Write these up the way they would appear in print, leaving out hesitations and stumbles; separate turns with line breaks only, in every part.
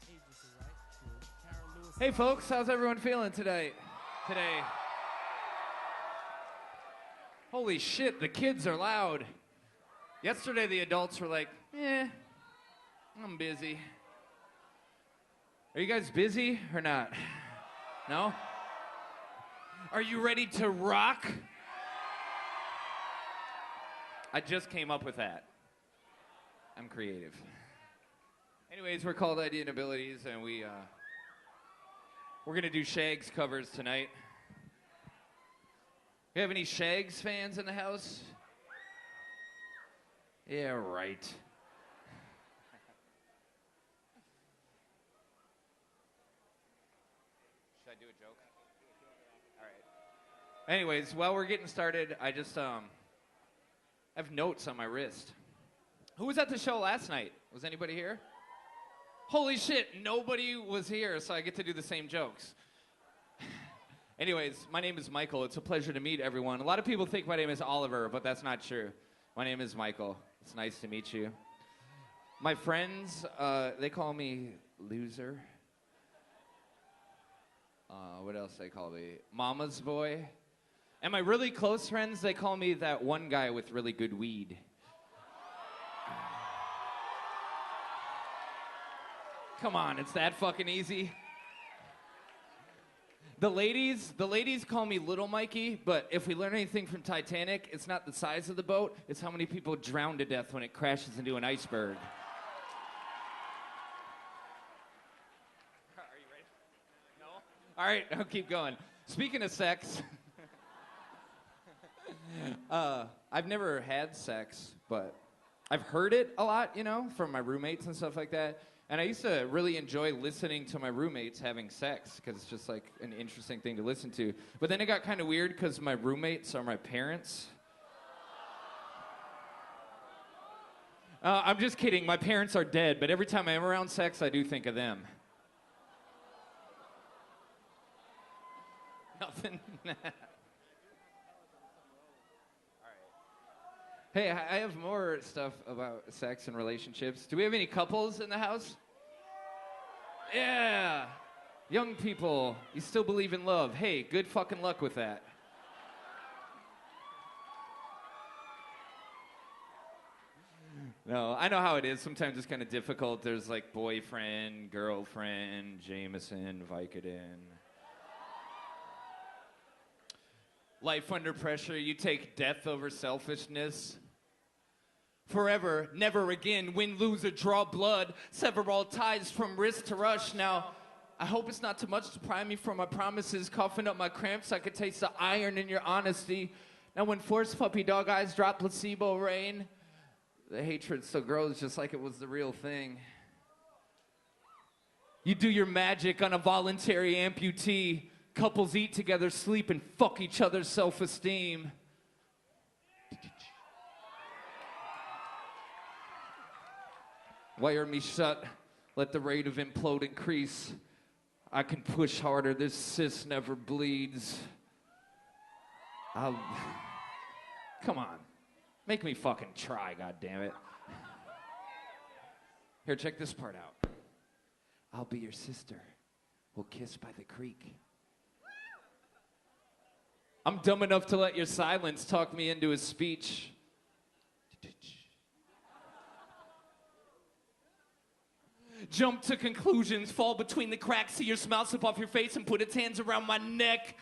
agency, right? Karen Lewis.
Hey folks, how's everyone feeling today? Holy shit, the kids are loud. Yesterday the adults were like, I'm busy. Are you guys busy or not? No? Are you ready to rock? I just came up with that. I'm creative. Anyways, we're called Eyedea and Abilities, and we're gonna do Shags covers tonight. You have any Shags fans in the house? Yeah, right. Should I do a joke? All right. Anyways, while we're getting started, I just have notes on my wrist. Who was at the show last night? Was anybody here? Holy shit, nobody was here, so I get to do the same jokes. Anyways, my name is Michael. It's a pleasure to meet everyone. A lot of people think my name is Oliver, but that's not true. My name is Michael. It's nice to meet you. My friends, they call me Loser. What else they call me? Mama's Boy. And my really close friends, they call me that one guy with really good weed. Come on, it's that fucking easy. The ladies call me Little Mikey, but if we learn anything from Titanic, it's not the size of the boat, it's how many people drown to death when it crashes into an iceberg. Are you ready? No? All right, I'll keep going. Speaking of sex, I've never had sex, but I've heard it a lot, you know, from my roommates and stuff like that. And I used to really enjoy listening to my roommates having sex because it's just like an interesting thing to listen to. But then it got kind of weird because my roommates are my parents. I'm just kidding. My parents are dead, but every time I'm around sex, I do think of them. Nothing. Hey, I have more stuff about sex and relationships. Do we have any couples in the house? Yeah. Young people, you still believe in love. Hey, good fucking luck with that. No, I know how it is. Sometimes it's kind of difficult. There's like boyfriend, girlfriend, Jameson, Vicodin. Life under pressure, you take death over selfishness. Forever, never again, win, lose, or draw blood, sever all ties from wrist to rush. Now, I hope it's not too much to pry me from my promises, coughing up my cramps, I could taste the iron in your honesty. Now when forced puppy dog eyes drop placebo rain, the hatred still grows just like it was the real thing. You do your magic on a voluntary amputee. Couples eat together, sleep, and fuck each other's self-esteem. Wire me shut, let the rate of implode increase. I can push harder, this cyst never bleeds. Come on, make me fucking try, goddammit. Here, check this part out. I'll be your sister, we'll kiss by the creek. I'm dumb enough to let your silence talk me into a speech. Jump to conclusions, fall between the cracks, see your smile slip off your face and put its hands around my neck.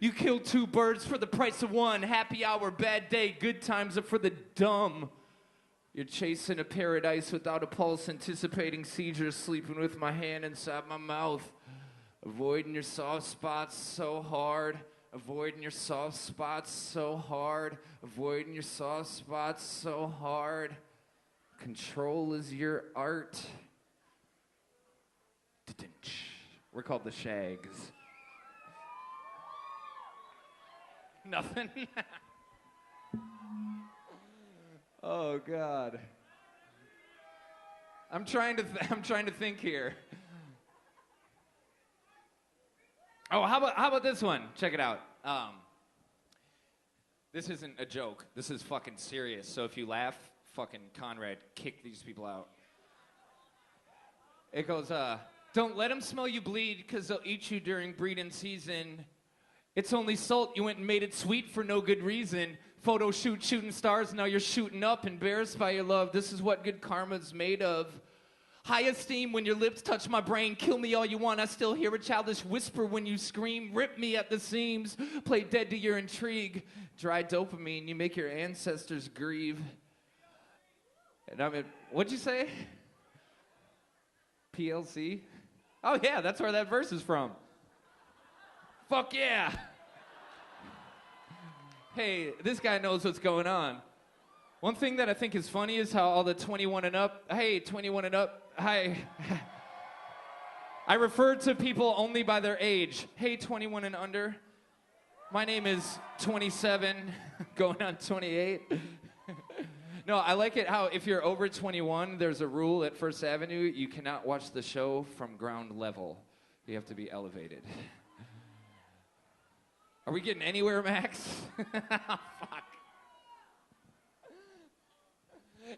You kill two birds for the price of one. Happy hour, bad day, good times are for the dumb. You're chasing a paradise without a pulse, anticipating seizures, sleeping with my hand inside my mouth. Avoiding your soft spots so hard. Avoiding your soft spots so hard. Avoiding your soft spots so hard. Control is your art. We're called the Shags. Nothing? Oh, God. I'm trying to think here. Oh, how about this one? Check it out. This isn't a joke. This is fucking serious. So if you laugh, fucking Conrad, kick these people out. It goes, don't let them smell you bleed, because they'll eat you during breeding season. It's only salt, you went and made it sweet for no good reason. Photo shoot, shooting stars, now you're shooting up, embarrassed by your love. This is what good karma's made of. High esteem when your lips touch my brain. Kill me all you want, I still hear a childish whisper when you scream. Rip me at the seams, play dead to your intrigue. Dry dopamine, you make your ancestors grieve. And I mean, what'd you say? PLC? Oh yeah, that's where that verse is from. Fuck yeah. Hey, this guy knows what's going on. One thing that I think is funny is how all the 21 and up, hey, 21 and up, hi. I refer to people only by their age. Hey, 21 and under. My name is 27, going on 28. No, I like it how if you're over 21, there's a rule at First Avenue, you cannot watch the show from ground level. You have to be elevated. Are we getting anywhere, Max? Fuck.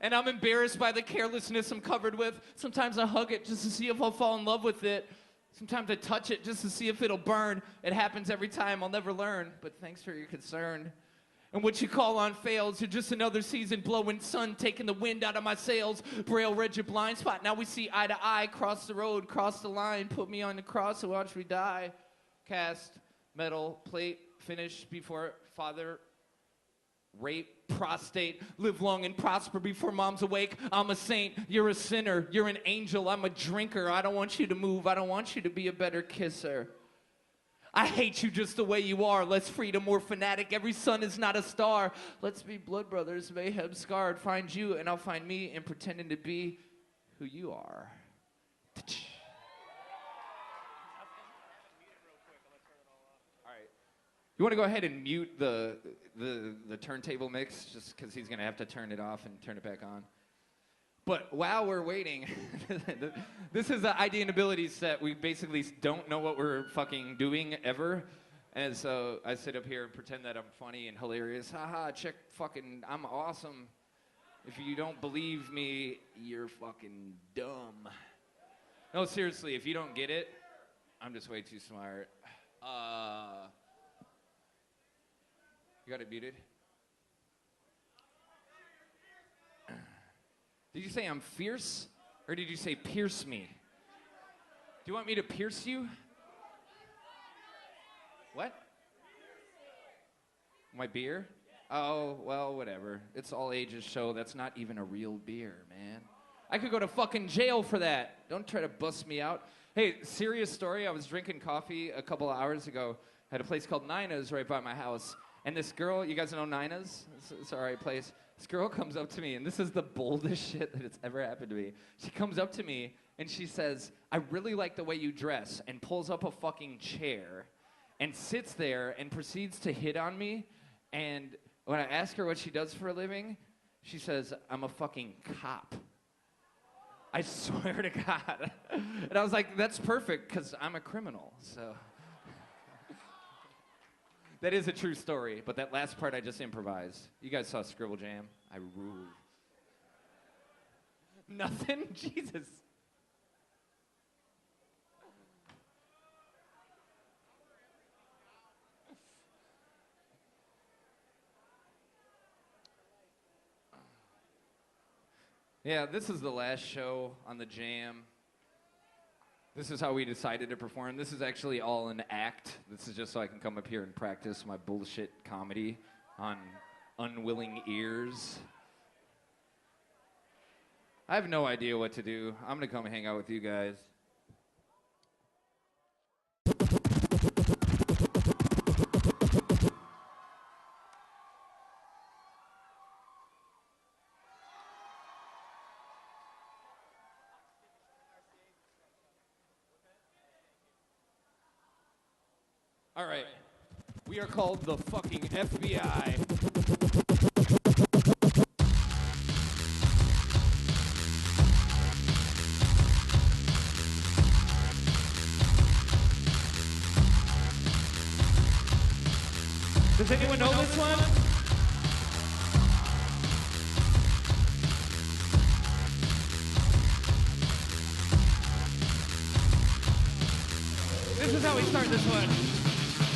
And I'm embarrassed by the carelessness I'm covered with. Sometimes I hug it just to see if I'll fall in love with it. Sometimes I touch it just to see if it'll burn. It happens every time, I'll never learn. But thanks for your concern. And what you call on fails, you're just another season blowing sun, taking the wind out of my sails. Braille read your blind spot, now we see eye to eye. Cross the road, cross the line, put me on the cross and watch me die. Cast, metal, plate, finish before father, rape, prostate, live long and prosper before mom's awake. I'm a saint, you're a sinner, you're an angel, I'm a drinker. I don't want you to move, I don't want you to be a better kisser. I hate you just the way you are. Less freedom, more fanatic. Every sun is not a star. Let's be blood brothers, mayhem scarred. Find you and I'll find me in pretending to be who you are. All right. You want to go ahead and mute the turntable mix just because he's going to have to turn it off and turn it back on. But while we're waiting, this is the Eyedea and Abilities set. We basically don't know what we're fucking doing ever. And so I sit up here and pretend that I'm funny and hilarious. Haha, check fucking, I'm awesome. If you don't believe me, you're fucking dumb. No, seriously, if you don't get it, I'm just way too smart. You got it muted? Did you say I'm fierce, or did you say pierce me? Do you want me to pierce you? What? My beer? Oh, well, whatever. It's all ages show. That's not even a real beer, man. I could go to fucking jail for that. Don't try to bust me out. Hey, serious story. I was drinking coffee a couple of hours ago at a place called Nina's right by my house. And this girl, you guys know Nina's? It's all right place. This girl comes up to me, and this is the boldest shit that it's ever happened to me. She comes up to me, and she says, I really like the way you dress, and pulls up a fucking chair, and sits there, and proceeds to hit on me. And when I ask her what she does for a living, she says, I'm a fucking cop. I swear to God. And I was like, that's perfect, because I'm a criminal, so. That is a true story, but that last part I just improvised. You guys saw Scribble Jam. I ruled. Nothing? Jesus. Yeah, this is the last show on the Jam. This is how we decided to perform. This is actually all an act. This is just so I can come up here and practice my bullshit comedy on unwilling ears. I have no idea what to do. I'm gonna come hang out with you guys. All right, we are called the fucking FBI. Does anyone know this one? This is how we start this one.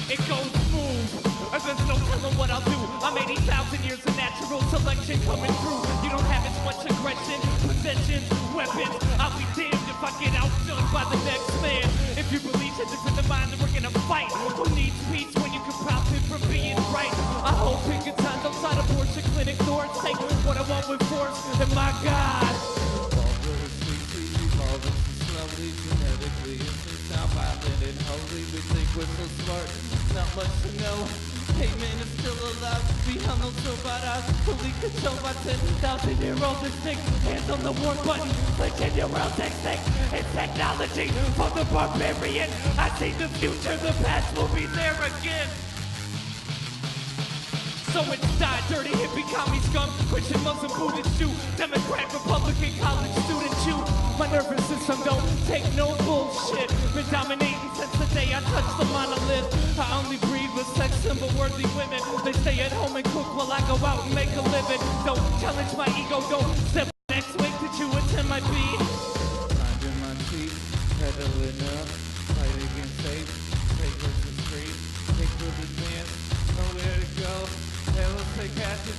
It goes smooth, and there's no telling what I'll do. I'm 80,000 years of natural selection coming through. You don't have as much aggression, possessions, weapons. I'll be damned if I get outdone by the next man. If you believe that this is the mind, then we're gonna fight. Who needs peace when you can profit from being right? I hope in good times outside abortion clinic doors. Take what I want with force, and my God.
Holy, we think we're so smart, not much to know. Hey man, it's still alive, we handle so bad I fully controlled by 10,000-year-old instinct. Hands on the war button, clenching your world extinct. It's technology for the barbarian. I see the future, the past will be there again. So it's die, dirty hippie, commie scum, Christian, Muslim, Buddhist, Jew, Democrat, Republican, college student, Jew. My nervous system don't take no bullshit. Been dominating since the day I touched the monolith. I only breathe with sex symbol worthy women. They stay at home and cook while I go out and make a living. Don't challenge my ego, don't step next week. Did you attend my beat? Finding my teeth, pedaling up, fight against hate, take versus free, take for the dance, nowhere to go. Hell, take acid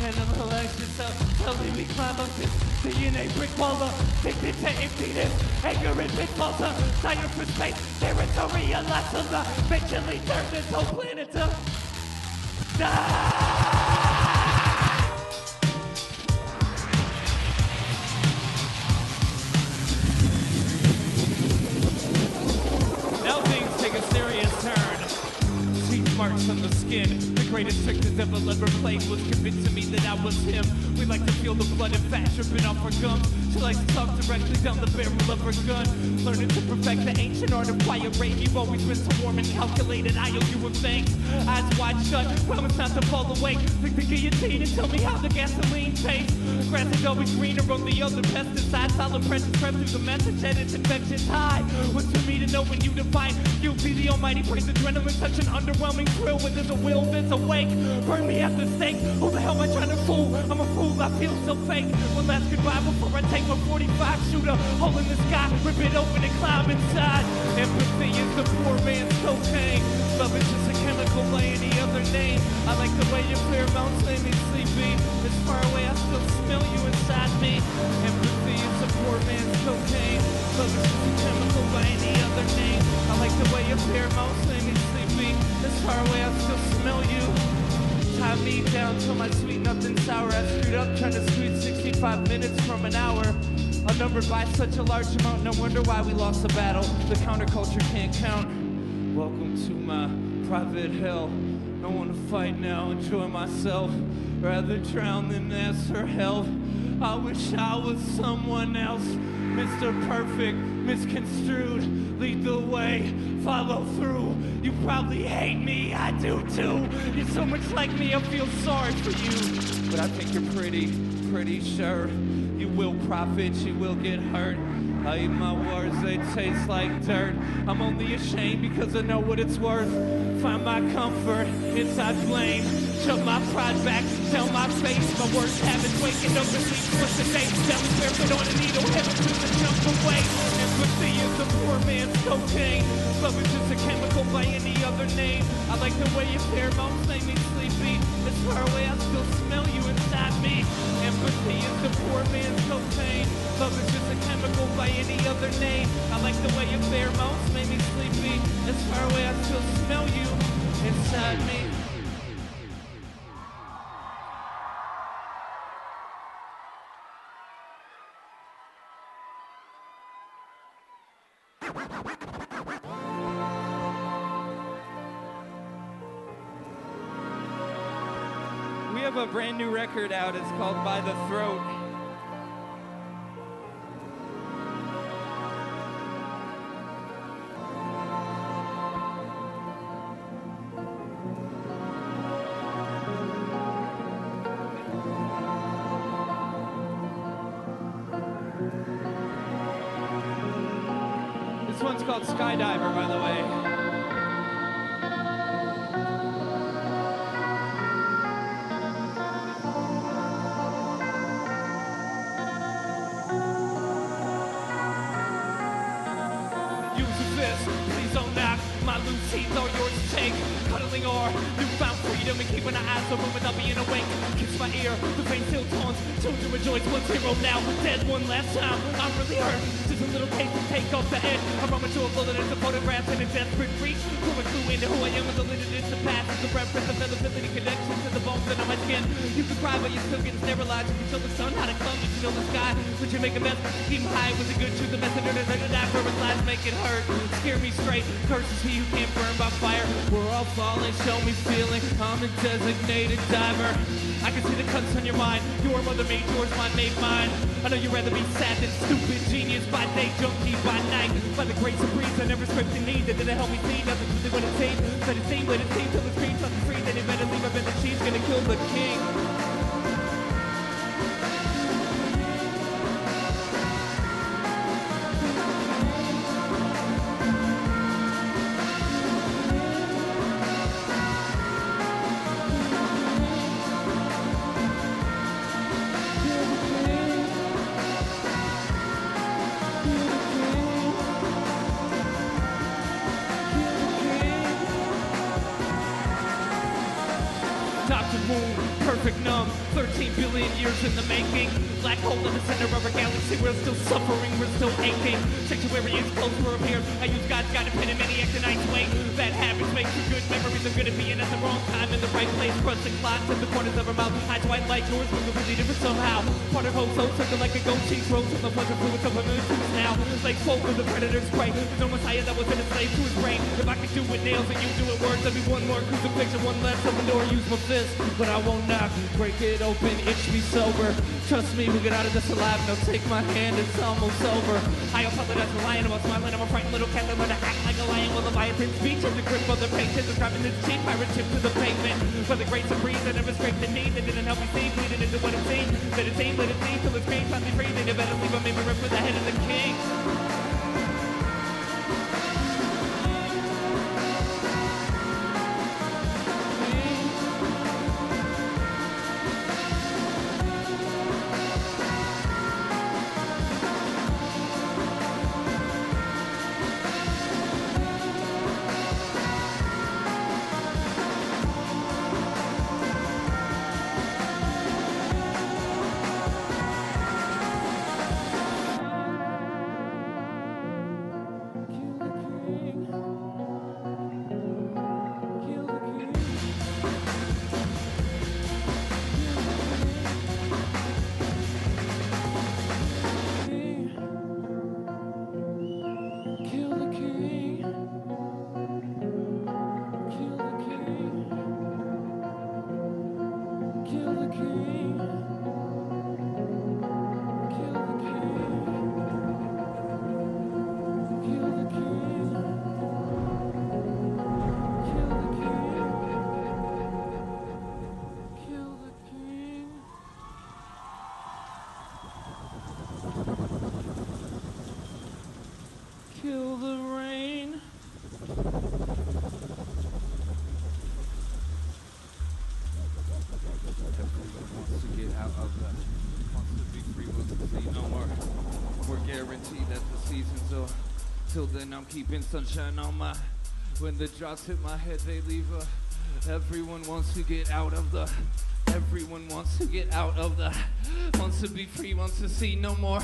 and relax yourself. Slowly we climb up this DNA brick wall, addicted to emptiness, anger and pitfalls, desire for space, territory, a lot of the eventually turn this whole planet to die.
Now things take a serious turn. Teeth marks on the skin. The greatest trick the devil ever played was convincing me that I was him. We like to feel the blood and fat dripping off our gums. She likes to talk directly down the barrel of her gun. Learning to perfect the ancient art of quiet rage. You've always been so warm and calculated. I owe you a thanks. Eyes wide shut, promise not to fall awake. Lick the guillotine and tell me how the gasoline tastes. Grass is always greener on the other pesticides. I'll apprentice prep through the message that it's infectious high. What's for me to know when you define guilty? The almighty praise adrenaline, such an underwhelming thrill. When there's a will that's awake, burn me at the stake. Who the hell am I trying to fool? I'm a fool, I feel so fake. One last goodbye before I take my 45 shooter. Hole in the sky, rip it open and climb inside. Empathy is the poor man's cocaine. Love is just a chemical by any other name. I like the way your pheromones make me sleepy. As far away, I still smell you inside me. Empathy is a poor man's cocaine. Love is just a chemical by any other name. I like the way your pheromones make me sleepy. As far away, I still smell you. Tie me down till my sweet nothing sour. I screwed up trying to squeeze 65 minutes from an hour. Outnumbered by such a large amount, no wonder why we lost the battle. The counterculture can't count. Welcome to my private hell. Don't want to fight now, enjoy myself. Rather drown than ask for help. I wish I was someone else. Mr. Perfect, misconstrued, lead the way, follow through. You probably hate me, I do too. You're so much like me, I feel sorry for you. But I think you're pretty sure. You will profit, you will get hurt. I eat my words, they taste like dirt. I'm only ashamed because I know what it's worth. Find my comfort inside blame. Shove my pride back, tell my face. My worst habits waking up and sleep. What's the day? Tell me barefoot on a needle, heaven to the jump away. Empathy is the poor man's cocaine. Love is just a chemical by any other name. I like the way your pheromones make me sleepy. As far away, I still smell you inside me. Empathy is the poor man's cocaine. Love is just a chemical by any other name. I like the way your pheromones make me sleepy. As far away, I still smell you inside me. We have a brand new record out. It's called By the Throat. This one's called Skydiver, by the way. Please don't knock
freedom and keeping our eyes open without being awake. Kiss my ear, the pain still taunts. Children rejoice, 1-0 now, dead one last time. I'm really hurt, just a little taste to take off the edge. I run into a bullet into photographs in a desperate reach. Pour a clue into who I am with a little in the past. It's a reference of availability connection to the bones that on my skin. You can cry, but you still get sterilized. You can show the sun how to come, you can know the sky. But you make a mess, keep him high with the good truth. The messenger to die for his lies, make it hurt. Scare me straight, curses he who can't burn by fire. We're all falling, show me feeling. I'm a designated diver. I can see the cuts on your mind. Your mother made yours, mine made mine. I know you'd rather be sad than stupid. Genius by day, junkie by night. By the grace of breeze, I never scraped the need. That didn't help me see nothing to do what it seemed. Let it seem till the screen something free. Then you better leave. I bet that she's gonna kill the king. Dr. Moon, perfect numb, 13 billion years in the making. Black hole in the center of our galaxy, we're still suffering, we're still aching. Sanctuary is close, we're up here. I use God's guided pen and maniac the night's way. Bad habits make for good memories. I'm good at being at the wrong time in the right place. Crusting clots in the corners of our mouth. Eyes white like yours, but completely different somehow. Part of hope, so circle like a goat cheese rolls from the pleasure fluid of a moon tooth now. Like folk with the predator's prey. There's no messiah that wasn't a slave to his brain. If I could do it nails and you do it words, there'd be one more crucifixion, one less open door. Use my fist, but I won't knock. Break it open, itch me sober. Trust me, we'll get out of this alive. Now take my hand, it's almost over. I apologize for lying about smiling. I'm a frightened little cat that learned to act like a lion. While Leviathan's speech is the grip of the patience. Describing this cheap pirate ship to the pavement. For the grace of breeze, I never scraped the knee. That didn't help me see, bleeding into what it seemed. Let it see till the screen finally freezing. You better leave a memory for the head of the king. Kill the rain.
Everyone wants to get out of that. Wants to be free, wants to see no more. We're guaranteed that the season's over. Till then, I'm keeping sunshine on my. When the drops hit my head, they leave a. Everyone wants to get out of the. Everyone wants to get out of the. Wants to be free, wants to see no more.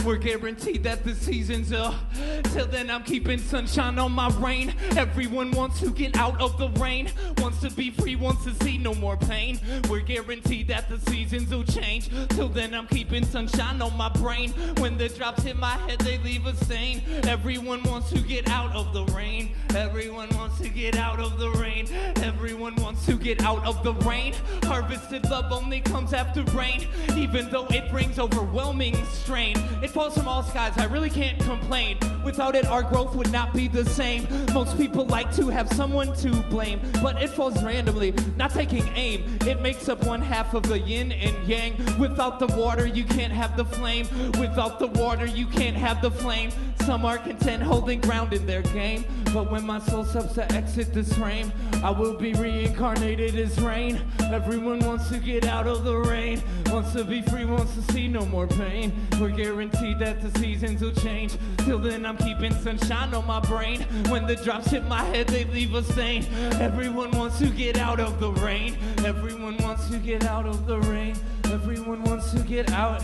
We're guaranteed that the season's till then I'm keeping sunshine on my rain. Everyone wants to get out of the rain. Wants to be free, wants to see no more pain. We're guaranteed that the seasons will change. Till then I'm keeping sunshine on my brain. When the drops hit my head, they leave a stain. Everyone wants to get out of the rain. Everyone wants to get out of the rain. Everyone wants to get out of the rain. Harvested love only comes after rain. Even though it brings overwhelming strain. It falls from all skies, I really can't complain. Without it, our growth would not be the same. Most people like to have someone to blame, but it falls randomly, not taking aim. It makes up one half of the yin and yang. Without the water, you can't have the flame. Without the water, you can't have the flame. Some are content holding ground in their game, but when my soul steps to exit this frame, I will be reincarnated as rain. Everyone wants to get out of the rain, wants to be free, wants to see no more pain. We're guaranteed that the seasons will change. Till then I'm keeping sunshine on my brain. When the drops hit my head, they leave a stain. Everyone wants to get out of the rain. Everyone wants to get out of the rain. Everyone wants to get out.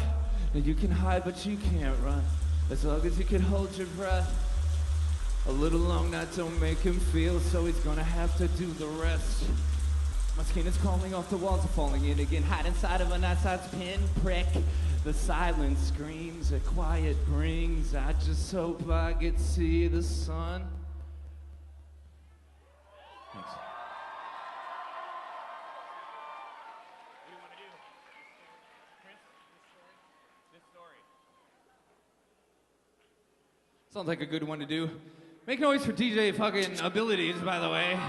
And you can hide, but you can't run. As long as you can hold your breath. A little long night don't make him feel, so he's gonna have to do the rest. My skin is crawling off, the walls are falling in again. Hide inside of a knife-sized pinprick. The silence screams, a quiet brings. I just hope I get to see the sun. Thanks.
What do you want to do? Chris, this story.
Sounds like a good one to do. Make noise for DJ fucking Abilities, by the way.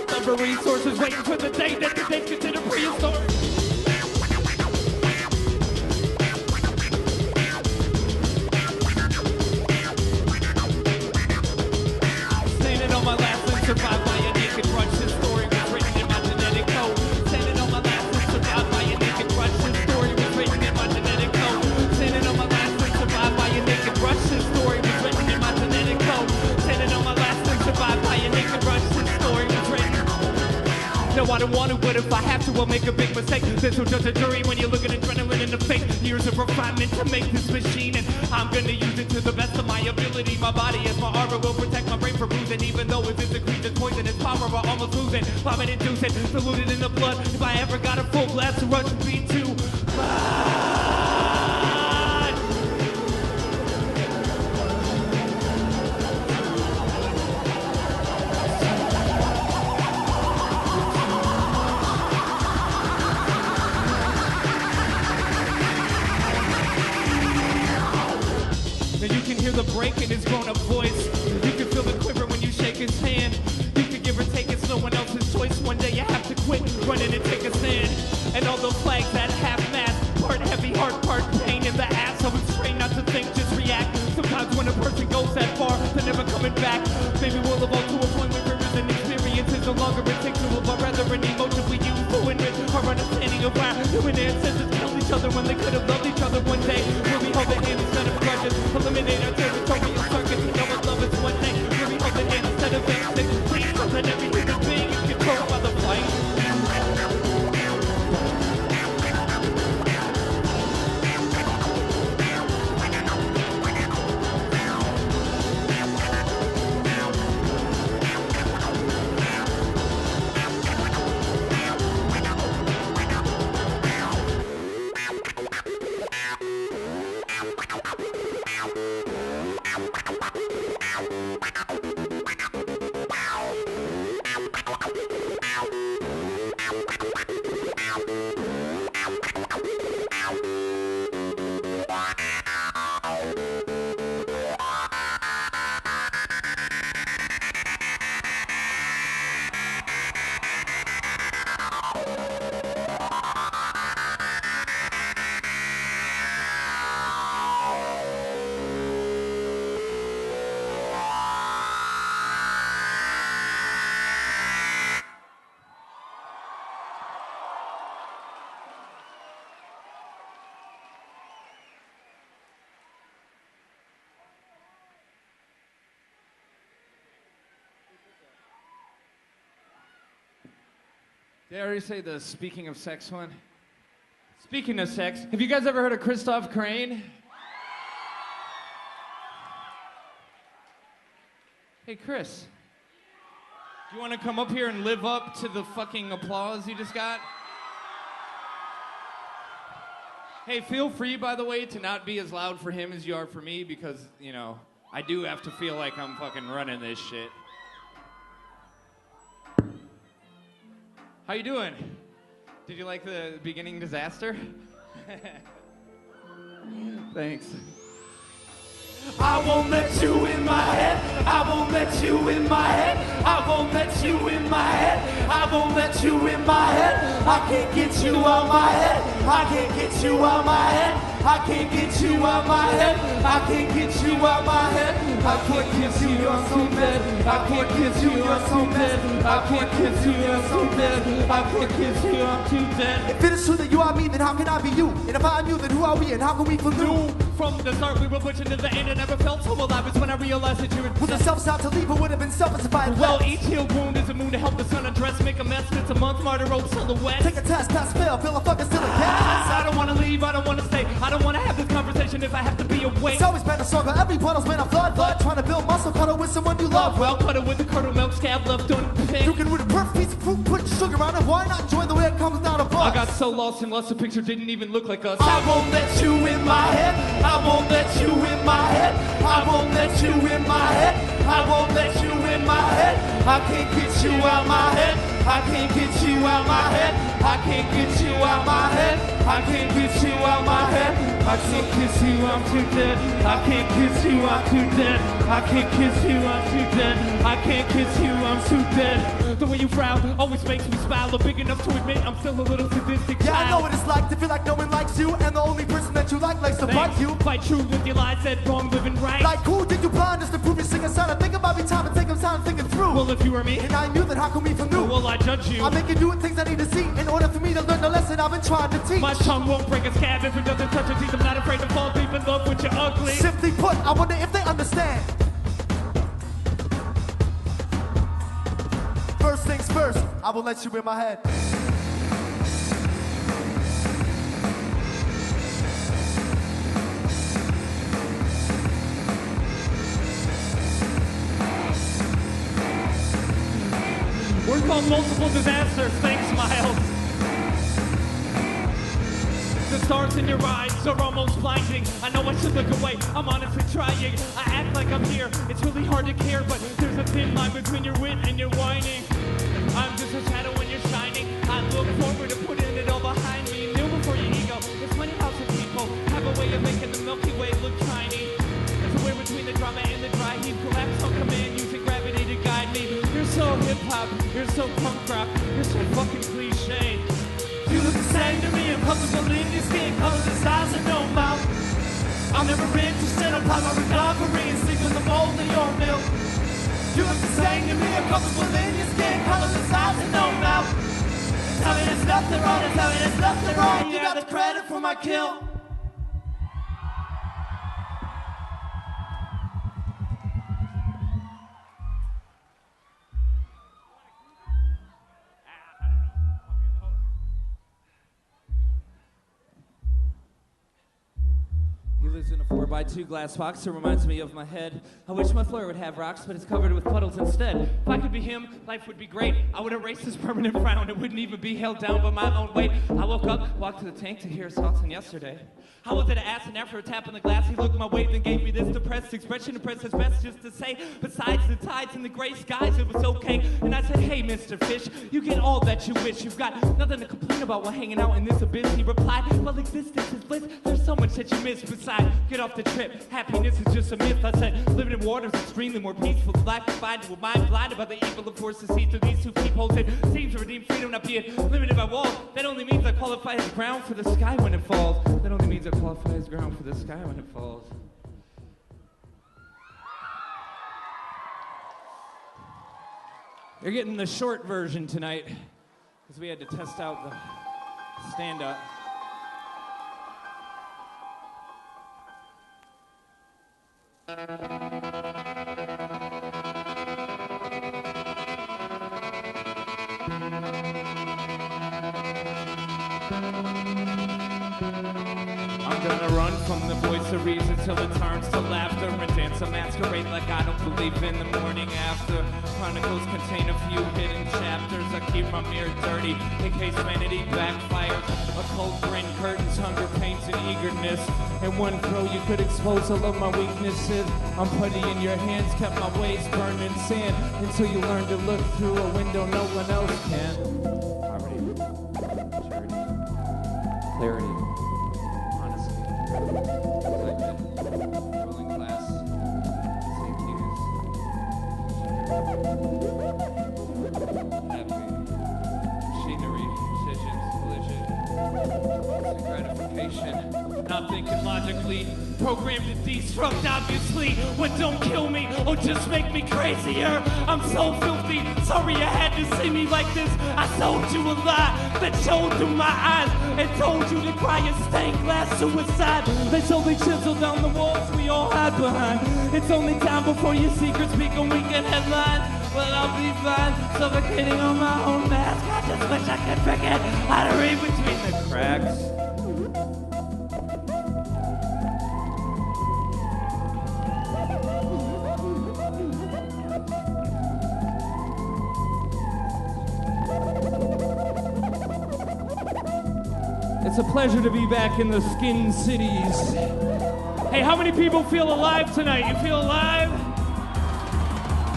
Number resources waiting for the day that the days consider prehistoric. Standing on my last and survived by a naked rush. This story was written in my genetic code. Standing on my last and survived by a naked rush. This story was written in my genetic code. Standing on my last and survived by a naked rush. This story was written in my genetic code. Standing on my last and survived by a naked rush. This story was written. No, I don't want to, but if I have to, I'll make a big mistake. There's no judge or jury when you look at adrenaline in the face. Years of refinement to make this machine, and I'm gonna use it to the best of my ability. My body as my armor will protect my brain from bruising, even though it's a creature's poison, its power are almost losing. Vomit inducing, diluted in the blood. If I ever got a full blast to rush would be too much. Hear the break in his grown-up voice. You can feel the quiver when you shake his hand. You can give or take, it's no one else's choice. One day you have to quit running and take a stand. And all those flags that half-mast, part heavy heart, part pain in the ass. I would train not to think, just react. Sometimes when a person goes that far, they're never coming back. Maybe we'll evolve to a point where rivers and experiences no longer instinctual, but rather an emotion we use to enrich our understanding of why human ancestors killed each other when they could have loved each other one day. Will we hold the hands instead of grudges? Eliminate our territorial circuits. You know what love is one day. Will we hold the hands instead of vexing? Please don't let every human being is controlled by the fight.
Did I already say the speaking of sex one? Speaking of sex, have you guys ever heard of Christoph Crane? Hey, Chris. Do you want to come up here and live up to the fucking applause you just got? Hey, feel free, by the way, to not be as loud for him as you are for me because, you know, I do have to feel like I'm fucking running this shit. How you doing? Did you like the beginning disaster? Thanks.
I won't let you in my head. I won't let you in my head. I won't let you in my head. I won't let you in my head. I can't get you out my head. I can't get you out my head. I can't get you out my head. I can't get you out my head. I can't get you, you're so dead. I can't get you, you're so dead. I can't get you, you're so dead. I can't get you, I'm too dead.
If it is true that you are me, then how can I be you? And if I am you, then who are we and how can we collude?
From the start we were pushing to the end. I never felt so alive as when I realized that you were
With the self-stop to leave, it would have been selfish if I had
well,
left.
each healed wound is a moon to help the sun undress. Make a mess, it's a month, martyr road silhouette.
Take a test, pass, fail, feel a fucking still a cat.
I don't wanna leave, I don't wanna stay. I don't wanna have this conversation if I have to be away.
It's always been a struggle, every bottle's been a flood. Trying to build muscle, cuddle with someone you love.
Well, cut it with the curdle milk scab left unpicked.
You can root a perfect piece of fruit, put sugar on it. Why not enjoy the way it comes down a bus?
I got so lost in lust, the picture didn't even look like us.
I won't let you in my head. I won't let you in my head. I won't let you in my head. I won't let you in my head. I can't get you out my head. I can't get you out my head. I can't get you out my head. I can't get you out my head.
I can't kiss you, I'm too dead. I can't kiss you, I'm too dead. I can't kiss you, I'm too dead. I can't kiss you, I'm too dead. The way you frown always makes me smile. I'm big enough to admit I'm still a little sadistic child.
Yeah, I know what it's like to feel like no one likes you, and the only person that you like likes to bite you.
Fight true with your lies, said wrong, living right.
Like who did you blind just to prove your singer sound? I think about me time and take some time thinking through.
Well, if you were me,
and I knew that how come we from new?
well, I judge you.
I'm making you things I need to see in order for me to learn the lesson I've been trying to teach.
My tongue won't break a scab if it doesn't touch a teeth. I'm not afraid to fall deep in love with your ugly.
Simply put, I wonder if they understand. First things first, I will let you in my head.
We're called multiple disasters. Thanks, Miles. The stars in your eyes are almost blinding. I know I should look away, I'm honestly trying. I act like I'm here, it's really hard to care, but there's a thin line between your wit and your whining. I'm just a shadow when you're shining. I look forward to putting it all behind me. Kneel before your ego. It's funny how some people have a way of making the Milky Way look tiny. There's a way between the drama and the dry heat. Collapse on command using gravity to guide me. You're so hip-hop, you're so punk rock, you're so fucking cliche. You look the same to me, I'm comfortable in your skin, color the size of no mouth. I'm never interested, I'm part of recovery and sleep in the mold of your milk. You look the same to me, I'm comfortable in your skin, color the size of no mouth. Tell me there's nothing wrong, tell me there's nothing wrong, you got the credit for my kill.
He lives in a 4x2 glass box, it reminds me of my head. I wish my floor would have rocks, but it's covered with puddles instead. If I could be him, life would be great. I would erase this permanent frown, it wouldn't even be held down by my own weight. I woke up, walked to the tank to hear his thoughts on yesterday. I was at an ass, and after a tap on the glass, he looked my way, then gave me this depressed expression, impressed his best just to say, besides the tides and the gray skies, it was okay. And I said, hey, Mr. Fish, you get all that you wish. You've got nothing to complain about while hanging out in this abyss. He replied, well, existence is bliss. There's so much that you miss. Besides, get off the trip. Happiness is just a myth. I said, living in water's extremely more peaceful. The black divided with mind blinded by the evil of force to see through these two peepholes. It seems to redeem freedom, not being limited by walls. That only means I qualify as ground for the sky when it falls. That only means I qualify as ground for the sky when it falls. You're getting the short version tonight because we had to test out the stand-up. I'm gonna run run from the voice of reason till it turns to laughter and dance a masquerade like I don't believe in the morning after. Chronicles contain a few hidden chapters. I keep my mirror dirty in case vanity backfires. A cold grin, curtains, hunger, pains, and eagerness. In one throw you could expose all of my weaknesses. I'm putty in your hands, kept my ways burned in sand until you learn to look through a window no one else can. Poverty, charity, clarity, honesty, excitement, ruling class, safety, happy, machinery, decisions, collision, instant gratification, not thinking logically, programmed to destruct obviously. What don't kill me or just make me crazier. I'm so filthy, sorry you had to see me like this. I sold you a lie that showed through my eyes and told you to cry a stained glass suicide. They slowly chisel down the walls we all hide behind. It's only time before your secrets become weekend headlines. Well, I'll be fine, suffocating on my own mask. I just wish I could forget how to read between the cracks.
It's a pleasure to be back in the Skin Cities. Hey, how many people feel alive tonight? You feel alive?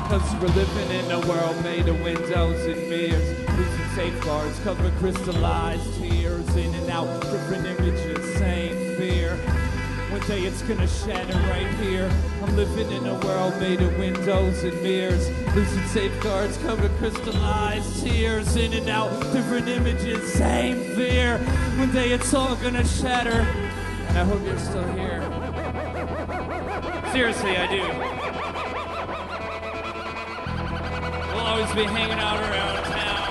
Cause we're living in a world made of windows and mirrors. Losing safeguards, cover crystallized tears. In and out, different images, same fear. One day it's gonna shatter right here. I'm living in a world made of windows and mirrors. Losing safeguards, cover crystallized tears. In and out, different images, same fear. One day it's all gonna shatter. And I hope you're still here. Seriously, I do. We'll always be hanging out around town.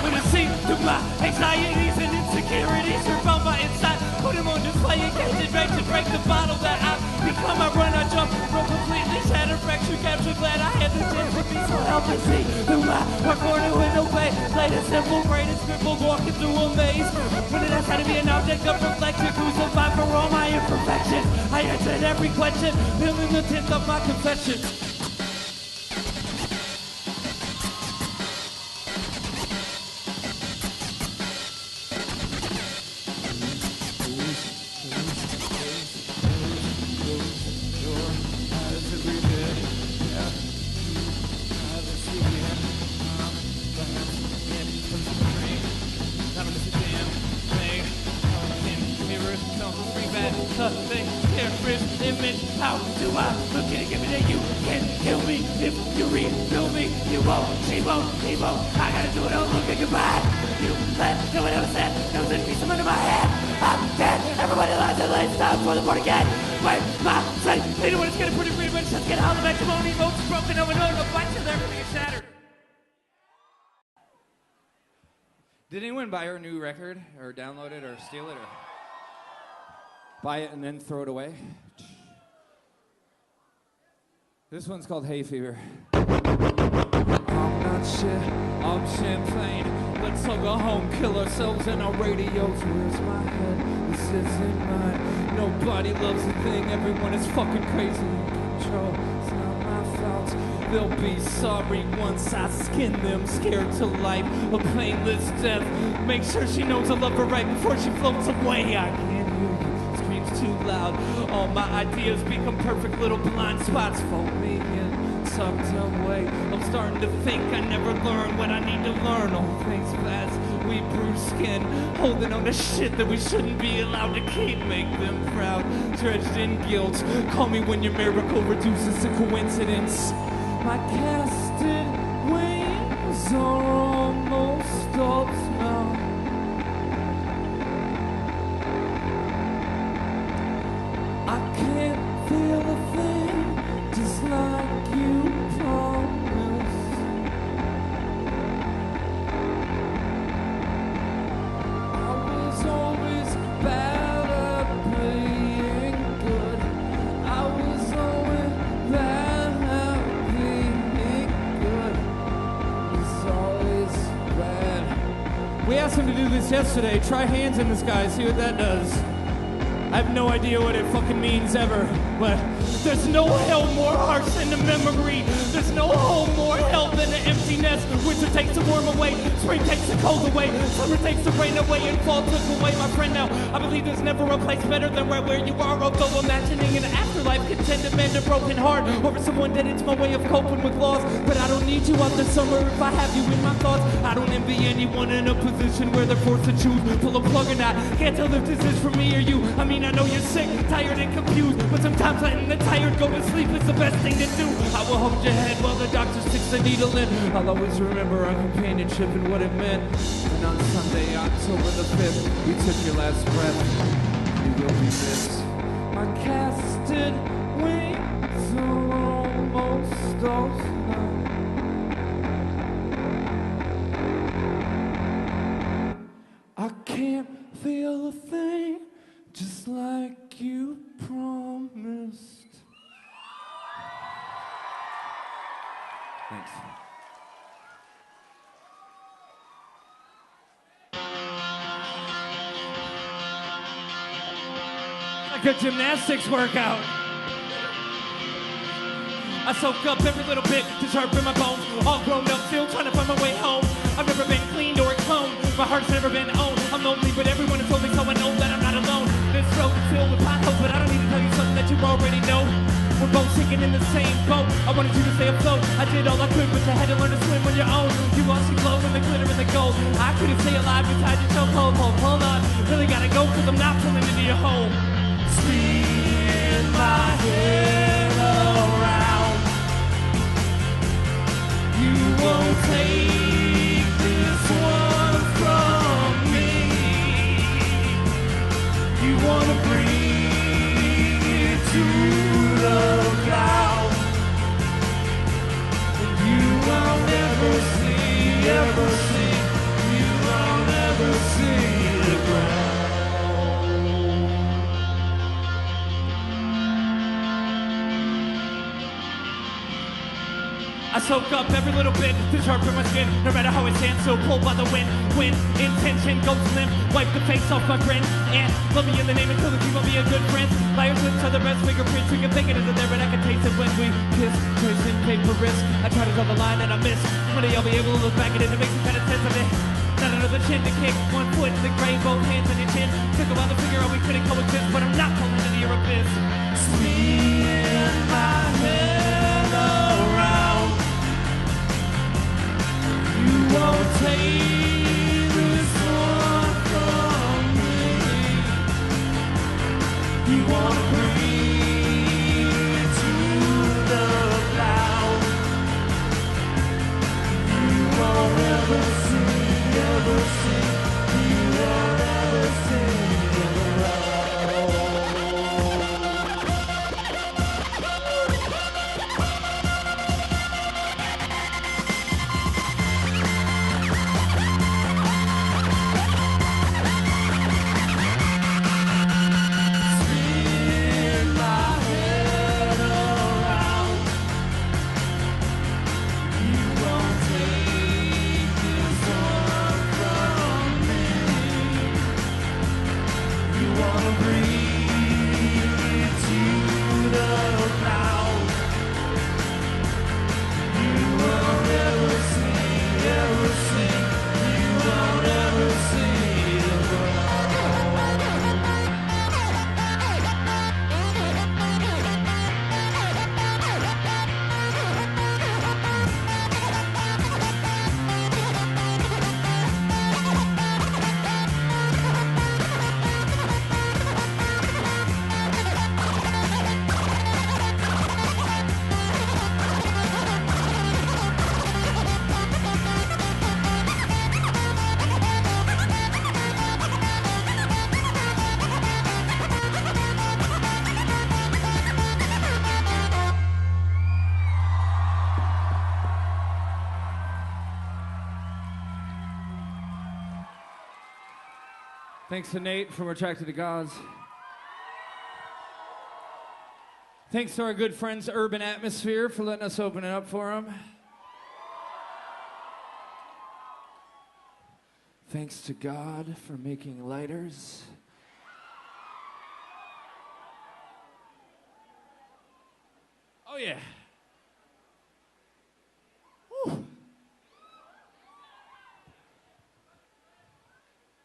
Gonna see through my anxieties and insecurities. You're found by inside. Put them on display in case it breaks to break the bottle that I become. I run, I jump, run completely shattered, fractured, captured. Glad I had the chance to be so help me see through my recorded window bay. Played a simple, braided scribble, walking through a maze. When it has had to be an object of reflection, crucified for all my imperfections. I answered every question, filling the tint of my confession. How do I look at it? Give me that you can kill me if you refill me. You won't, she won't, he won't. I gotta do it all over. Goodbye. You let no one ever said there was a piece of under my head. I'm dead. Everybody lies and lays down for the born again. Wait, my strength. They know when it's getting pretty green, but it's just getting all the matrimony. Votes broken over and over. A bunch of everything is shattered. Did anyone buy her new record or download it or steal it or buy it and then throw it away? This one's called Hay Fever. I'm not shit, I'm champagne. Let's all go home, kill ourselves and our radios. Where's my head? This isn't mine. Nobody loves a thing, everyone is fucking crazy in control. It's not my fault. They'll be sorry once I skin them, scared to life, a painless death. Make sure she knows I love her right before she floats away. I can't hear you. Too loud. All my ideas become perfect little blind spots for me and tucked away. I'm starting to think I never learned what I need to learn. All things past, we bruise skin, holding on to shit that we shouldn't be allowed to keep. Make them proud, dredged in guilt. Call me when your miracle reduces to coincidence. My casted wings are almost up now. I can't feel a thing, just like you promised. I was always bad at being good. I was always bad at being good. It's always bad. We are
asked him to do this yesterday. Try hands in the sky, see what that does. I have no idea what it fucking means ever, but there's no hell more harsh than the memory. There's no home more hell than the emptiness. Winter takes the warm away, spring takes the cold away, summer takes the rain away, and fall took away my friend. Now I believe there's never a place better than right where you are. Although imagining an afterlife could tend to mend a broken heart over someone dead, it's my way of coping with loss. But I don't need you out this summer if I have you in my thoughts. I don't envy anyone in a position where they're forced to choose, pull a plug or not. Can't tell if this is for me or you. I mean, I know you're sick, tired, and confused, but sometimes letting the tired go to sleep is the best thing to do. I will hold your head while the doctor sticks the needle in. I'll always remember our companionship and what it meant. And on Sunday, October the 5th, you took your last breath. You will be missed. My casted wings are almost off now. I can't feel a thing, just like you promised. Thanks. Like a gymnastics workout. I soak up every little bit to sharpen my bones. All grown up, still trying to find my way home. I've never been cleaned or cloned. My heart's never been owned. I'm lonely, but everyone has told me so. I know that I'm not alone. This road is filled with potholes, but I don't need to tell you something that you already know. We're both sinking in the same boat. I wanted you to stay afloat. I did all I could, but you had to learn to swim on your own. You lost your glow in the glitter and the gold. I couldn't stay alive beside your chokehold. Hold on, really gotta go, cause I'm not pulling into your hole. Spin my head around. You won't take this one from me. You wanna bring it to the ground, and you will never see, ever see. You will never see the ground. I soak up every little bit to sharpen my skin. No matter how it stands, so pulled by the wind. When intention goes limp, wipe the face off my grin. And love me in the name until the people be a good friend. Liars lips are the best fingerprints. You can think it isn't there, but I can taste it when we kiss. Tracing paper wrist. I try to draw the line and I miss. One day I'll be able to look back at it and make some kind of sense of it. Not another chin to kick. One foot in the grave, both hands on your chin. Took a while to figure out we couldn't coexist, but I'm not falling into your abyss. Spin my head around. You won't take this one from me. You wanna bring it to the cloud. You won't ever see, ever see. You won't ever see the road. Thanks to Nate from Attracted to Gods. Thanks to our good friends Urban Atmosphere for letting us open it up for them.
Thanks to God for making lighters. Oh yeah. Whew.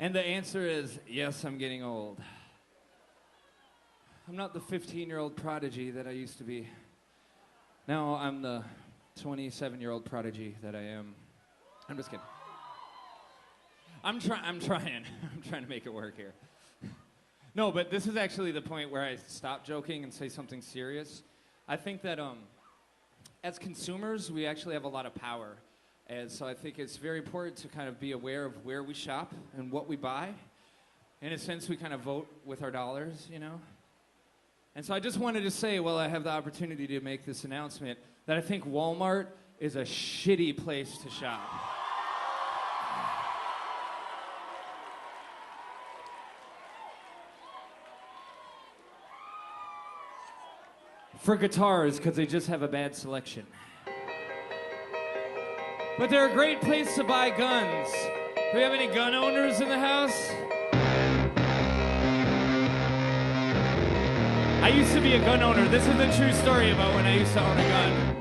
And the answer is yes, I'm getting old. I'm not the 15-year-old prodigy that I used to be. Now I'm the 27-year-old prodigy that I am. I'm just kidding. I'm trying. I'm trying to make it work here. No, but this is actually the point where I stop joking and say something serious. I think that as consumers, we actually have a lot of power. And so I think it's very important to kind of be aware of where we shop and what we buy. In a sense, we kind of vote with our dollars, you know? And so I just wanted to say, while I have the opportunity to make this announcement, that I think Walmart is a shitty place to shop. For guitars, because they just have a bad selection. But they're a great place to buy guns. Do we have any gun owners in the house? I used to be a gun owner. This is a true story about when I used to own a gun.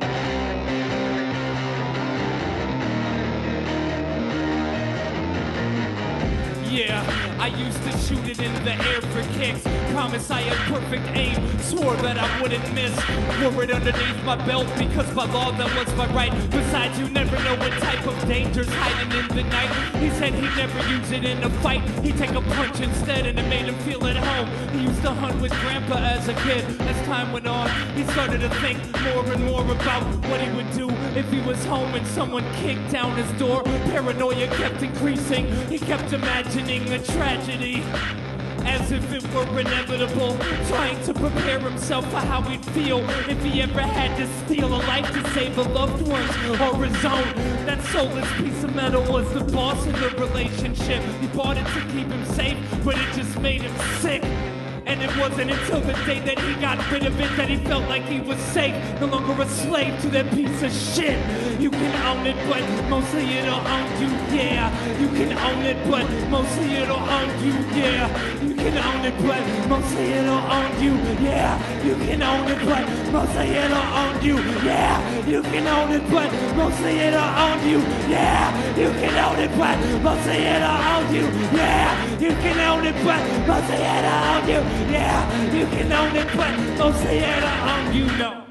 Yeah, I used to shoot it in the air for kicks. Promise I had perfect aim, swore that I wouldn't miss. Wore it underneath my belt because by law that was my right. Besides, you never know what type of danger's hiding in the night. He said he'd never use it in a fight. He'd take a punch instead and it made him feel at home. He used to hunt with Grandpa as a kid. As time went on, he started to think more and more about what he would do if he was home and someone kicked down his door. Paranoia kept increasing. He kept imagining a tragedy as if it were inevitable, trying to prepare himself for how he'd feel if he ever had to steal a life to save a loved one or his own. That soulless piece of metal was the boss in the relationship. He bought it to keep him safe, but it just made him sick. And it wasn't until the day that he got rid of it that he felt like he was safe, no longer a slave to that piece of shit. You can own it, but mostly it'll own you, yeah. You can own it, but mostly it'll own you, yeah. You can own it, but mostly it'll own you, yeah. You can own it, but mostly it'll own you, yeah. You can own it, but mostly it'll own you, yeah. You can own it, but mostly it'll own you, yeah. You can own it, but mostly it'll own you. Yeah, you can own it, but mostly it'll own you, no.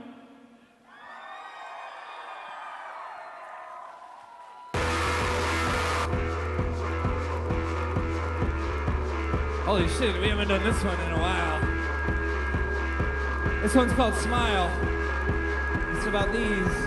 Holy shit, we haven't done this one in a while. This one's called Smile. It's about these.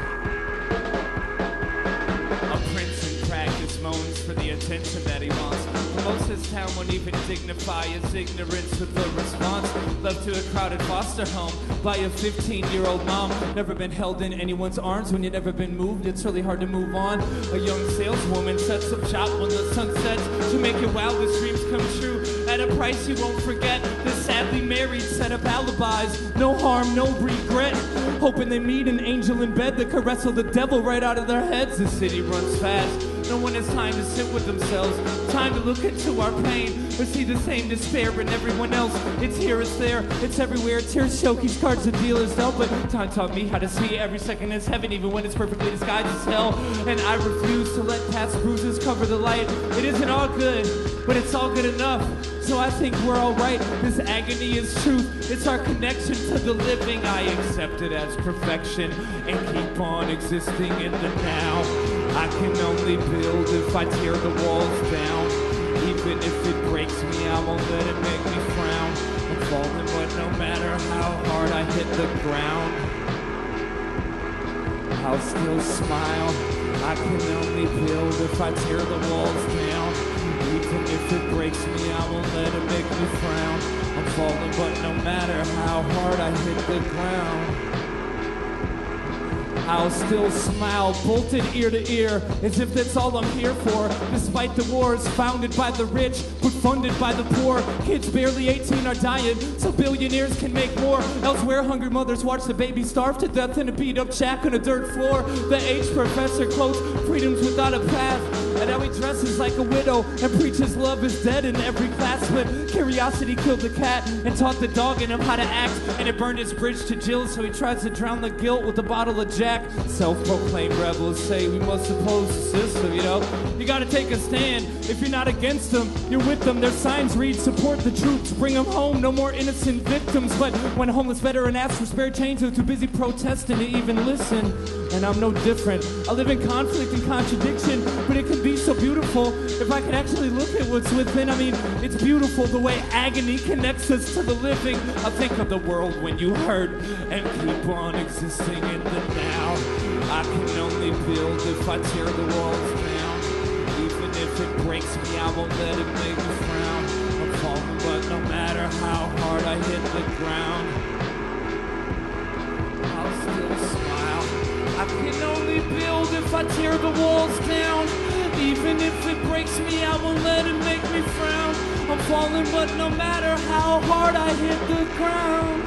A prince in practice moans for the attention that he wants. Most his town won't even dignify his ignorance with a response. Left to a crowded foster home by a 15-year-old mom. Never been held in anyone's arms when you've never been moved. It's really hard to move on. A young saleswoman sets up shop when the sun sets to make your wildest dreams come true. At a price you won't forget. The sadly married set up alibis. No harm, no regret. Hoping they meet an angel in bed that can wrestle the devil right out of their heads. The city runs fast. No one has time to sit with themselves, time to look into our pain, or see the same despair in everyone else. It's here, it's there, it's everywhere. Tears, showcase cards, the dealers sell, but time taught me how to see every second as heaven, even when it's perfectly disguised as hell. And I refuse to let past bruises cover the light. It isn't all good, but it's all good enough. So I think we're all right. This agony is truth. It's our connection to the living. I accept it as perfection and keep on existing in the now. I can only build if I tear the walls down. Even if it breaks me, I won't let it make me frown. I'm falling, but no matter how hard I hit the ground, I'll still smile. I can only build if I tear the walls down. Even if it breaks me, I won't let it make me frown. I'm falling, but no matter how hard I hit the ground, I'll still smile, bolted ear to ear, as if that's all I'm here for. Despite the wars founded by the rich, but funded by the poor. Kids barely 18 are dying, so billionaires can make more. Elsewhere, hungry mothers watch the baby starve to death in a beat-up shack on a dirt floor. The H professor quotes, freedom's without a path.
And now he dresses like a widow and preaches love is dead in every class. But curiosity killed the cat and taught the dog in him how to act. And it burned his bridge to Jill, so he tries to drown the guilt with a bottle of Jack. Self-proclaimed rebels say we must oppose the system, you know? You gotta take a stand. If you're not against them, you're with them. Their signs read, support the troops, bring them home, no more innocent victims. But when a homeless veteran asks for spare change, they're too busy protesting to even listen. And I'm no different. I live in conflict and contradiction, but it can be so beautiful if I could actually look at what's within. I mean, it's beautiful the way agony connects us to the living. I think of the world when you hurt and keep on existing in the now. I can only build if I tear the walls down. Even if it breaks me, I won't let it make me frown. I'm falling, but no matter how hard I hit the ground, I'll still smile. I can only build if I tear the walls down. Even if it breaks me, I won't let it make me frown. I'm falling, but no matter how hard I hit the ground,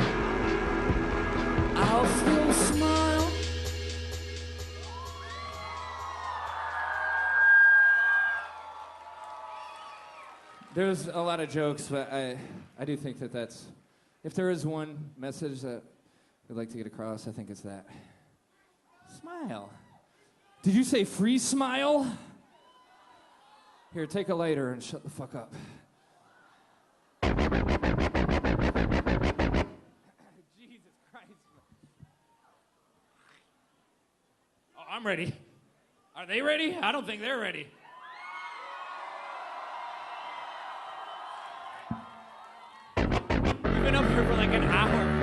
I'll still smile. There's a lot of jokes, but I do think that that's, if there is one message that we'd like to get across, I think it's that. Smile. Did you say free smile? Here, take a lighter and shut the fuck up. Jesus Christ. Oh, I'm ready. Are they ready? I don't think they're ready. We've been up here for like an hour.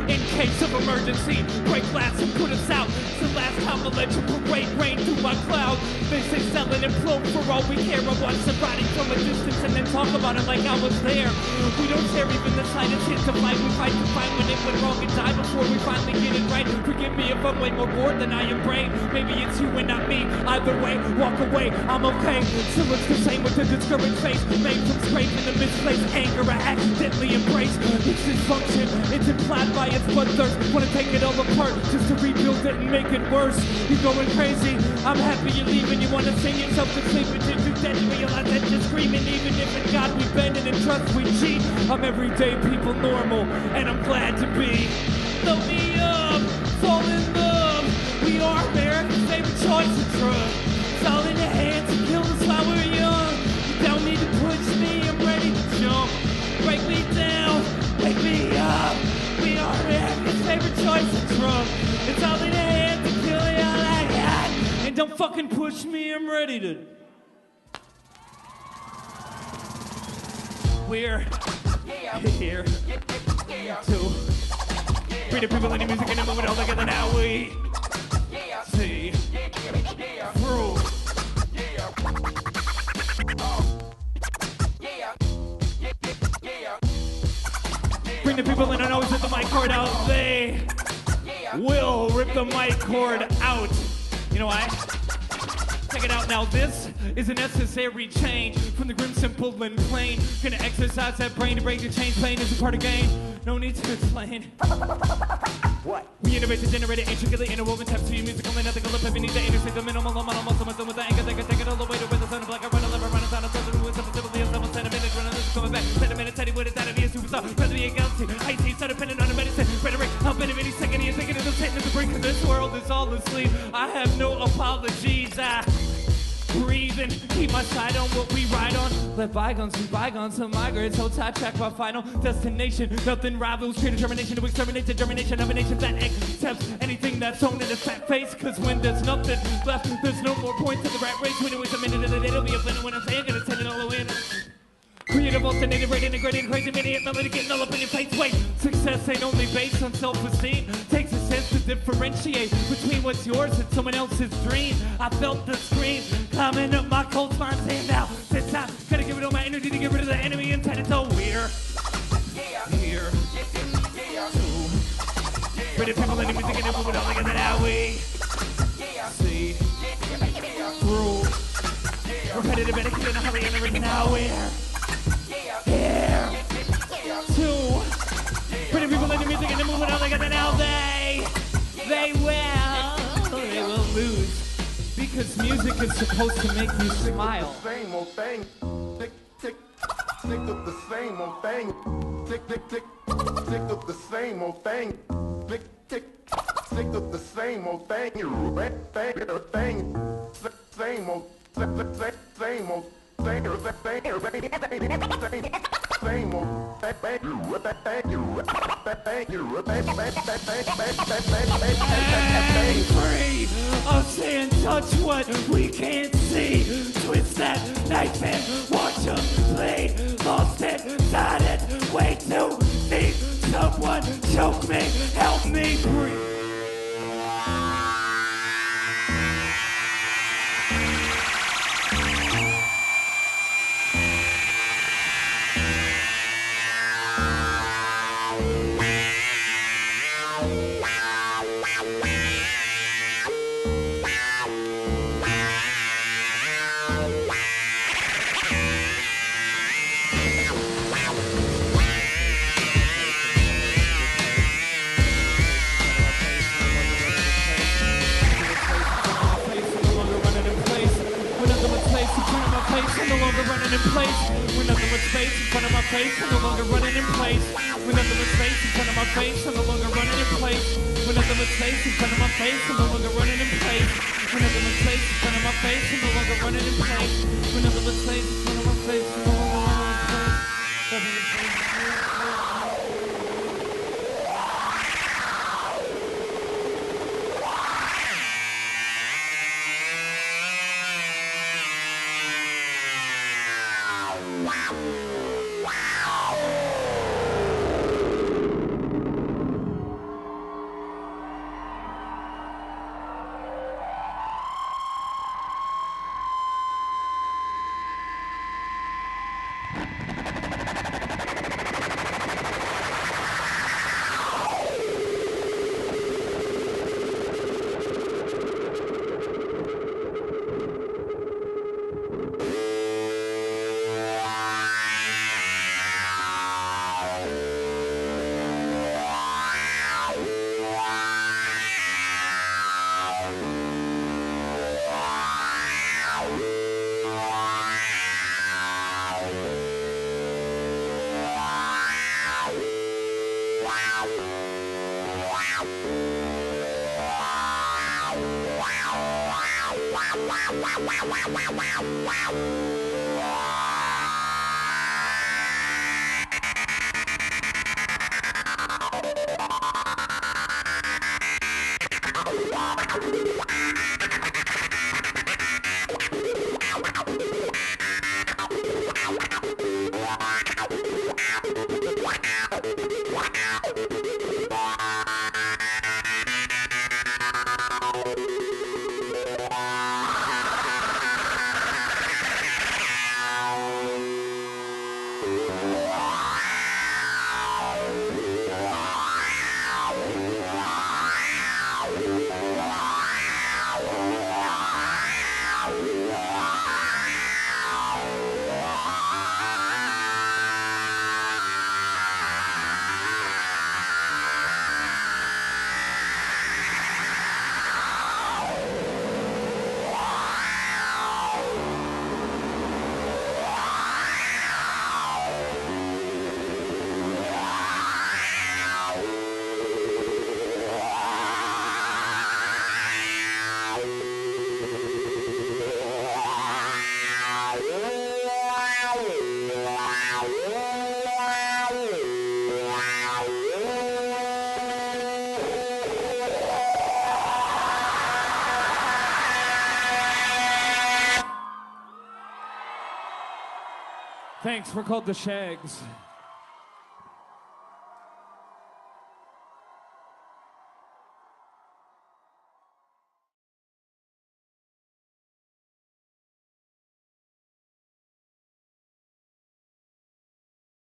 In case of emergency, break glass and put us out. It's the last time I'll let you parade rain through my cloud. They say sell and implode for all we care. I watch somebody from a distance and then talk about it like I was there. We don't share even the slightest hint of light. We fight to find when it went wrong and die before we finally get it right. Forgive me if I'm way more bored than I am brave. Maybe it's you and not me. Either way, walk away, I'm okay. Still it's the same with a discouraged face. Made from scraping the misplaced anger I accidentally embrace. It's dysfunction, it's implied by its bloodthirst. Wanna take it all apart just to rebuild it and make it worse. You're going crazy, I'm happy you're leaving. You wanna sing yourself to sleep until you're dead and realize that you're screaming. Even if in God we bend and in trust we cheat. I'm everyday people normal, and I'm glad to be. Throw me up, fall in love. We are America's favorite choice of drug. It's all in your hands to kill us while we're young. You don't need to push me, I'm ready to jump. Break me down, wake me up. We are America's favorite choice of drug. It's all in your hands to kill you all I got. And don't fucking push me, I'm ready to. We're here to bring the people in the music and the movement all together. Now we see through. Bring the people in and always rip the mic cord out. They will rip the mic cord out. You know why? Check it out now. This is a necessary change from the grim, simple, and plain. Gonna exercise that brain to break the chains. Pain is a part of game. No need to explain. What? We innovate to generate it intricately interwoven taps to your musical and ethical. If beneath the interstate, the minimal, almost with the anger, they can take it all the way to where the sun is black. I run a lever, run a sound, a sound, with some sympathy, and someone sent a minute, running this coming back. Send a minute, Teddy, with it, that'd be a superstar. Rather be a galaxy. I see, so dependent on a medicine. Rhetoric, I'll bet any second you're thinking of the Satan of the brink of this world is all asleep. I have no apologies. I breathe and keep my side on what we ride on. Let bygones be bygones, so migrate. So sidetrack my final destination. Nothing rivals pure determination to exterminate the germination of a nation that accepts anything that's thrown in its fat face. Cause when there's nothing left, there's no more point to the rat race. When it was a minute of the day, it'll be a minute when I'm saying, gonna send it all the way in. Creative, alternative, rate, integrated, crazy, maniac, melody, getting all up in your face. Wait, success ain't only based on self-esteem. Takes a sense to differentiate between what's yours and someone else's dream. I felt the scream climbing up my cold spine, saying now, this time, gotta give it all my energy to get rid of the enemy intent. So we're here to bring the people in the music and the movement all together. Now we see through repetitive etiquette in a hurry and everything. Now we're here to bring the people in the music and the movement all together. Now they will Because music is supposed to make you smile.
Same old thing. Tick, tick, tick of the same old thing. Tick, tick, tick, tick of the same old thing. Tick, tick, tick of the same old thing. Thing. Same old, same old. Same old.
Free of staying touch what we can't see. Twist that knife and watch them bleed. Lost it, got it, way too deep. Someone choke me, help me breathe. No longer running in place. With nothing but space in front of my face, I'm no longer running in place. With nothing but space in front of my face, I'm no longer running in place. With nothing but space in front of my face, I'm no longer running in place. With nothing but space in front of my face, I'm no longer running in place. With nothing but space in front of my face, I'm no longer running in place. Nothing but space. Thanks, we're called the Shags.